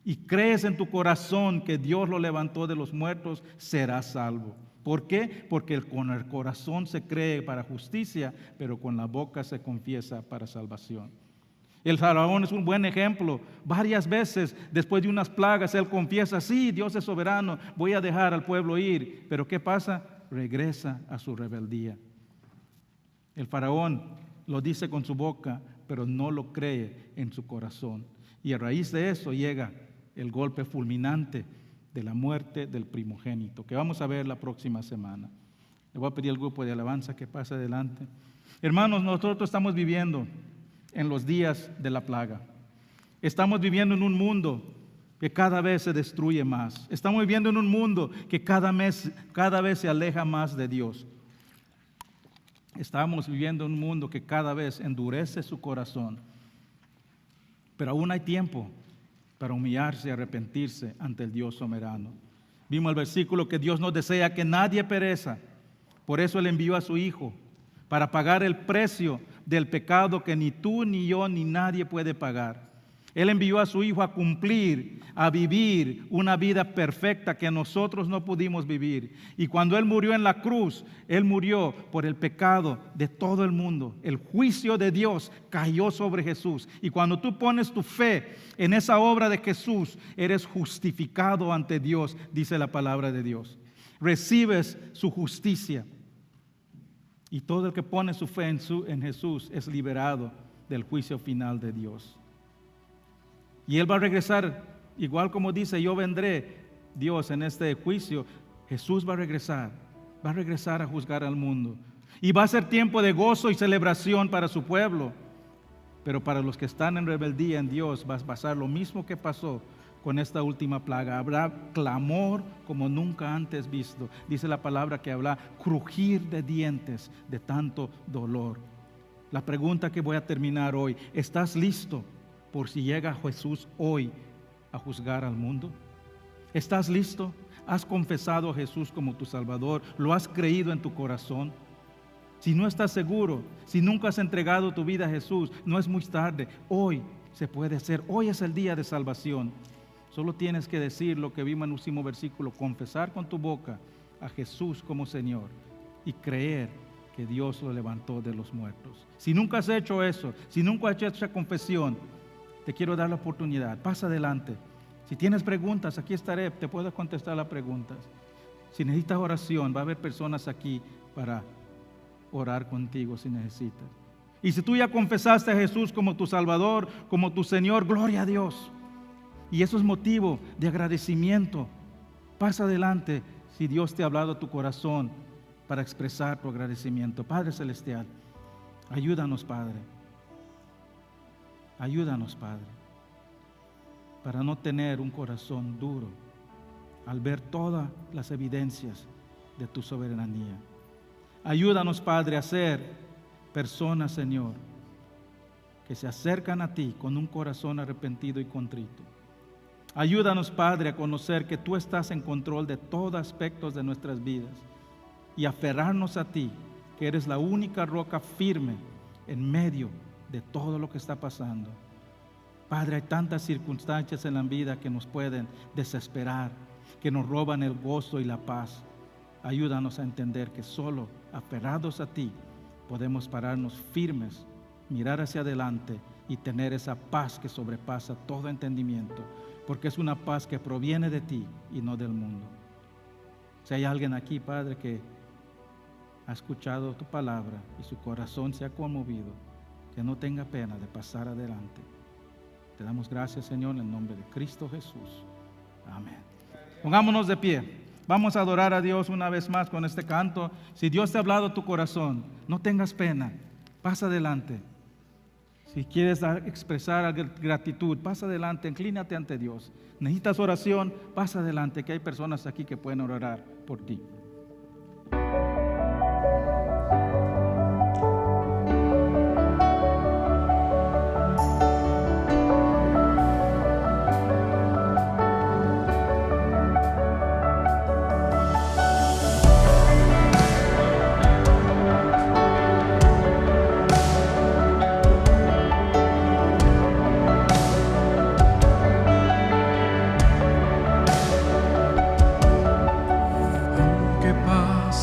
[SPEAKER 2] y crees en tu corazón que Dios lo levantó de los muertos, serás salvo. ¿Por qué? Porque con el corazón se cree para justicia, pero con la boca se confiesa para salvación. El faraón es un buen ejemplo. Varias veces después de unas plagas él confiesa, sí, Dios es soberano, voy a dejar al pueblo ir. Pero ¿qué pasa? Regresa a su rebeldía. El faraón lo dice con su boca, pero no lo cree en su corazón. Y a raíz de eso llega el golpe fulminante de la muerte del primogénito, que vamos a ver la próxima semana. Le voy a pedir al grupo de alabanza que pase adelante. Hermanos, nosotros estamos viviendo en los días de la plaga. Estamos viviendo en un mundo que cada vez se destruye más. Estamos viviendo en un mundo que cada vez se aleja más de Dios. Estamos viviendo en un mundo que cada vez endurece su corazón. Pero aún hay tiempo para humillarse y arrepentirse ante el Dios soberano. Vimos el versículo que Dios no desea que nadie perezca. Por eso Él envió a su Hijo para pagar el precio del pecado que ni tú, ni yo, ni nadie puede pagar. Él envió a su Hijo a cumplir, a vivir una vida perfecta que nosotros no pudimos vivir. Y cuando Él murió en la cruz, Él murió por el pecado de todo el mundo. El juicio de Dios cayó sobre Jesús. Y cuando tú pones tu fe en esa obra de Jesús, eres justificado ante Dios, dice la palabra de Dios. Recibes su justicia. Y todo el que pone su fe en Jesús es liberado del juicio final de Dios. Y Él va a regresar, igual como dice, yo vendré, Dios, en este juicio. Jesús va a regresar a juzgar al mundo. Y va a ser tiempo de gozo y celebración para su pueblo. Pero para los que están en rebeldía en Dios va a pasar lo mismo que pasó con esta última plaga. Habrá clamor como nunca antes visto. Dice la palabra que habrá crujir de dientes de tanto dolor. La pregunta que voy a terminar hoy, ¿estás listo por si llega Jesús hoy a juzgar al mundo? ¿Estás listo? ¿Has confesado a Jesús como tu Salvador? ¿Lo has creído en tu corazón? Si no estás seguro, si nunca has entregado tu vida a Jesús, no es muy tarde. Hoy se puede hacer. Hoy es el día de salvación. Solo tienes que decir lo que vimos en el último versículo, confesar con tu boca a Jesús como Señor y creer que Dios lo levantó de los muertos. Si nunca has hecho eso, si nunca has hecho esa confesión, te quiero dar la oportunidad. Pasa adelante. Si tienes preguntas, aquí estaré, te puedo contestar las preguntas. Si necesitas oración, va a haber personas aquí para orar contigo si necesitas. Y si tú ya confesaste a Jesús como tu Salvador, como tu Señor, gloria a Dios. Y eso es motivo de agradecimiento. Pasa adelante si Dios te ha hablado a tu corazón para expresar tu agradecimiento. Padre Celestial, ayúdanos, Padre. Ayúdanos, Padre, para no tener un corazón duro al ver todas las evidencias de tu soberanía. Ayúdanos, Padre, a ser personas, Señor, que se acercan a ti con un corazón arrepentido y contrito. Ayúdanos, Padre, a conocer que tú estás en control de todos aspectos de nuestras vidas y aferrarnos a ti, que eres la única roca firme en medio de todo lo que está pasando. Padre, hay tantas circunstancias en la vida que nos pueden desesperar, que nos roban el gozo y la paz. Ayúdanos a entender que solo aferrados a ti podemos pararnos firmes, mirar hacia adelante y tener esa paz que sobrepasa todo entendimiento, porque es una paz que proviene de ti y no del mundo. Si hay alguien aquí, Padre, que ha escuchado tu palabra y su corazón se ha conmovido, que no tenga pena de pasar adelante. Te damos gracias, Señor, en el nombre de Cristo Jesús. Amén. Pongámonos de pie. Vamos a adorar a Dios una vez más con este canto. Si Dios te ha hablado a tu corazón, no tengas pena. Pasa adelante. Si quieres expresar gratitud, pasa adelante, inclínate ante Dios. Necesitas oración, pasa adelante, que hay personas aquí que pueden orar por ti.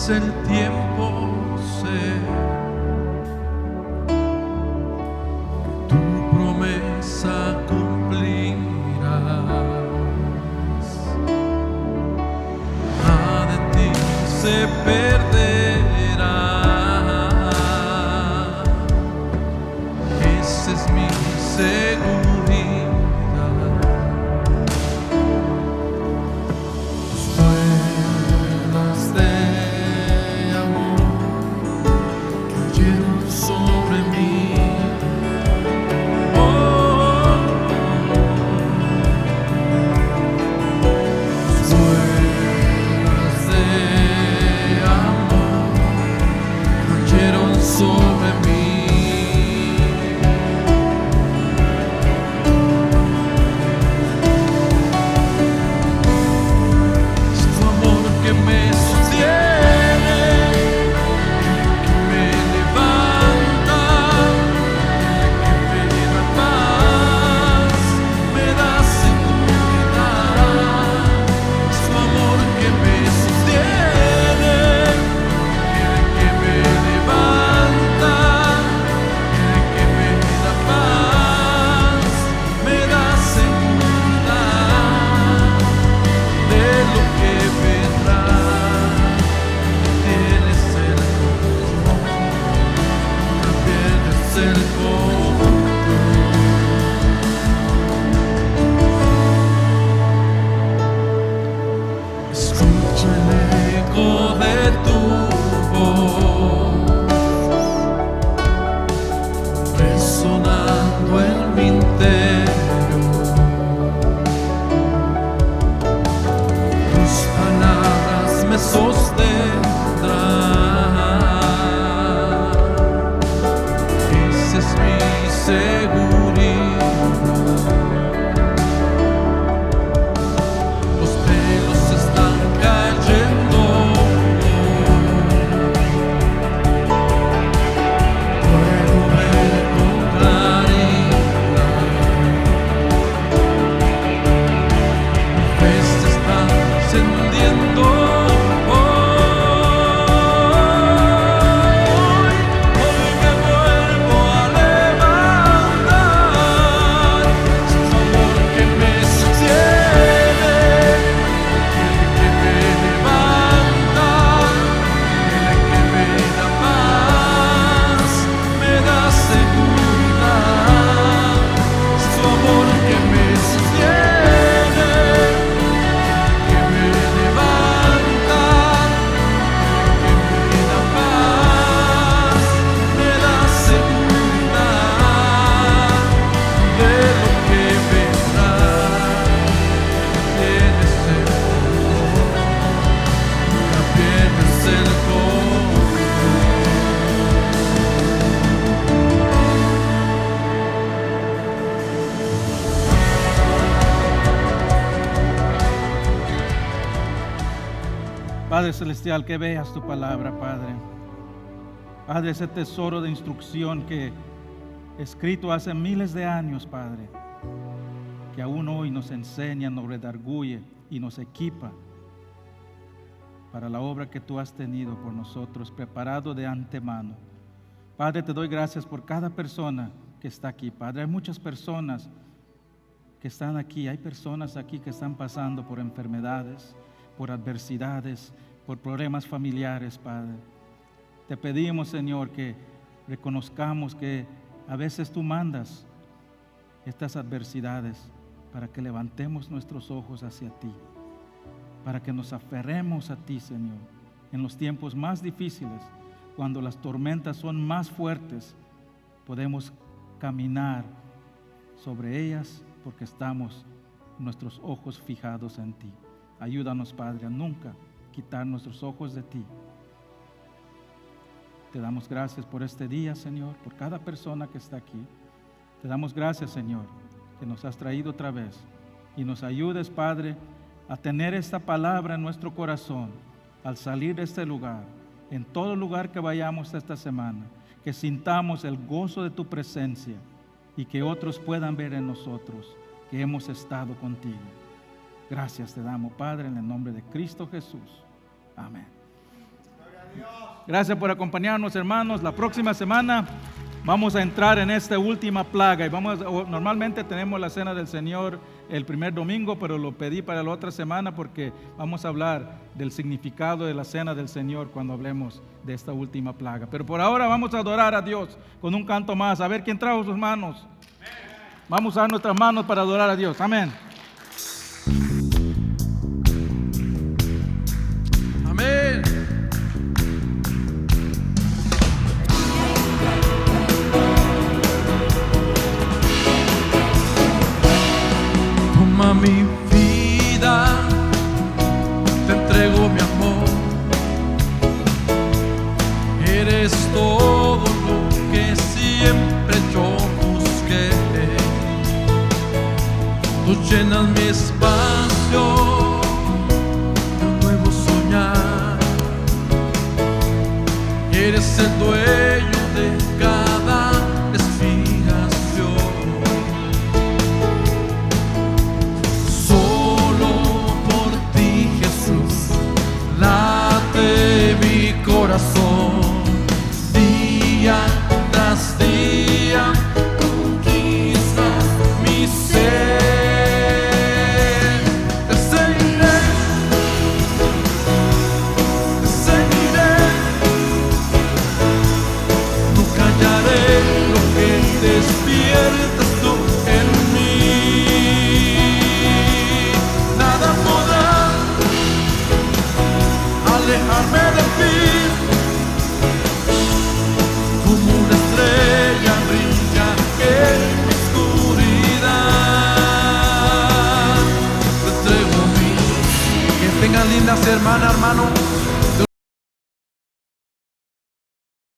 [SPEAKER 3] El tiempo sé que tu promesa cumplirás. Nada de ti se perderá. Esa es mi seguridad.
[SPEAKER 2] Padre Celestial, que veas tu palabra, Padre. Padre, ese tesoro de instrucción que escrito hace miles de años, Padre, que aún hoy nos enseña, nos redarguye y nos equipa para la obra que tú has tenido por nosotros, preparado de antemano. Padre, te doy gracias por cada persona que está aquí, Padre. Hay muchas personas que están aquí, hay personas aquí que están pasando por enfermedades, por adversidades, por problemas familiares, Padre. Te pedimos, Señor, que reconozcamos que a veces tú mandas estas adversidades para que levantemos nuestros ojos hacia ti, para que nos aferremos a ti, Señor, en los tiempos más difíciles, cuando las tormentas son más fuertes, podemos caminar sobre ellas porque estamos nuestros ojos fijados en ti. Ayúdanos, Padre, a nunca quitar nuestros ojos de ti. Te damos gracias por este día, Señor, por cada persona que está aquí. Te damos gracias, Señor, que nos has traído otra vez y nos ayudes, Padre, a tener esta palabra en nuestro corazón al salir de este lugar, en todo lugar que vayamos esta semana, que sintamos el gozo de tu presencia y que otros puedan ver en nosotros que hemos estado contigo. Gracias te damos, Padre, en el nombre de Cristo Jesús. Amén. Gracias por acompañarnos, hermanos. La próxima semana vamos a entrar en esta última plaga y normalmente tenemos la cena del Señor el primer domingo, pero lo pedí para la otra semana porque vamos a hablar del significado de la cena del Señor cuando hablemos de esta última plaga. Pero por ahora vamos a adorar a Dios con un canto más. A ver quién trajo sus manos. Vamos a dar nuestras manos para adorar a Dios. Amén.
[SPEAKER 3] Amén. Toma mi vida, te entrego mi amor. Eres todo lo que siempre yo busqué. Tú llenas mi espacio de un nuevo soñar. Eres el dueño de cada respiración. Solo por ti, Jesús, late mi corazón. Día tras día conquistas mi ser. Despiertas tú en mí, nada podrá alejarme de ti, como una estrella brilla en mi oscuridad. Te entrego mi, que tengan lindas hermanas, hermano.